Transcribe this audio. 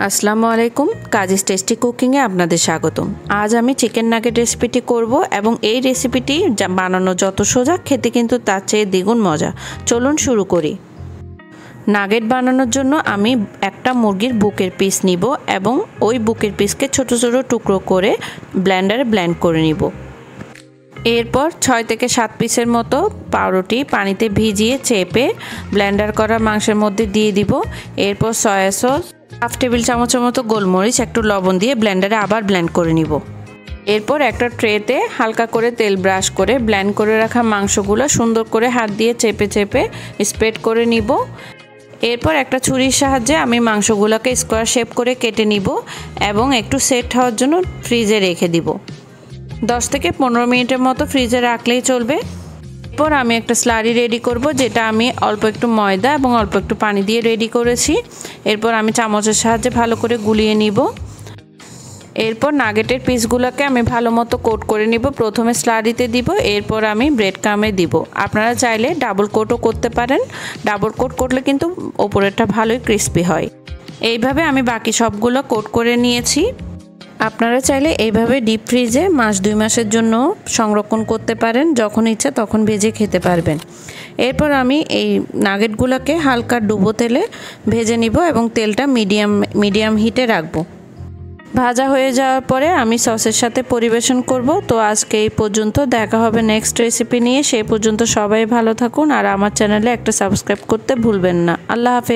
আসসালামু আলাইকুম, কাজিজ টেস্টি কুকিংয়ে আপনাদের স্বাগতম। আজ আমি চিকেন নাগেট রেসিপিটি করব এবং এই রেসিপিটি বানানো যত সোজা, খেতে কিন্তু তার চেয়ে দ্বিগুণ মজা। চলুন শুরু করি। নাগেট বানানোর জন্য আমি একটা মুরগির বুকের পিস নিব এবং ওই বুকের পিসকে ছোট ছোট টুকরো করে ব্লেন্ডারে ব্লেন্ড করে নিব। এরপর 6 থেকে 7 পিসের মতো পাউরুটি পানিতে ভিজিয়ে চেপে ব্লেন্ডার করা মাংসের মধ্যে দিয়ে দিব। এরপর সয়া সস, হাফ টেবিল চামচের মতো গোলমরিচ, একটু লবণ দিয়ে ব্লেন্ডারে আবার ব্লেন্ড করে নিব। এরপর একটা ট্রেতে হালকা করে তেল ব্রাশ করে ব্লেন্ড করে রাখা মাংসগুলো সুন্দর করে হাত দিয়ে চেপে চেপে স্প্রেড করে নিব। এরপর একটা ছুরির সাহায্যে আমি মাংসগুলোকে স্কোয়ার শেপ করে কেটে নিব এবং একটু সেট হওয়ার জন্য ফ্রিজে রেখে দিব। 10 থেকে 15 মিনিটের মতো ফ্রিজে রাখলেই চলবে। এরপর আমি একটা স্লারি রেডি করব, যেটা আমি অল্প একটু ময়দা এবং অল্প একটু পানি দিয়ে রেডি করেছি। এরপর আমি চামচের সাহায্যে ভালো করে গুলিয়ে নিব। এরপর নাগেটের পিসগুলোকে আমি ভালো মতো কোট করে নিব। প্রথমে স্লারিতে দিব, এরপর আমি ব্রেড ক্রাম্বে দিব। আপনারা চাইলে ডাবল কোটও করতে পারেন। ডাবল কোট করলে কিন্তু ওপরেরটা ভালোই ক্রিস্পি হয়। এইভাবে আমি বাকি সবগুলো কোট করে নিয়েছি। আপনারা চাইলে এইভাবে ডিপ ফ্রিজে মাস 2 মাসের জন্য সংরক্ষণ করতে পারেন, যখন ইচ্ছা তখন ভেজে খেতে পারবেন। এরপর আমি এই নাগেটগুলোকে হালকা ডুবো তেলে ভেজে নিব এবং তেলটা মিডিয়াম হিটে রাখবো। ভাজা হয়ে যাওয়ার পরে আমি সসের সাথে পরিবেশন করব। তো আজকে এই পর্যন্ত, দেখা হবে নেক্সট রেসিপি নিয়ে। সেই পর্যন্ত সবাই ভালো থাকুন আর আমার চ্যানেলে একটা সাবস্ক্রাইব করতে ভুলবেন না। আল্লাহ হাফেজ।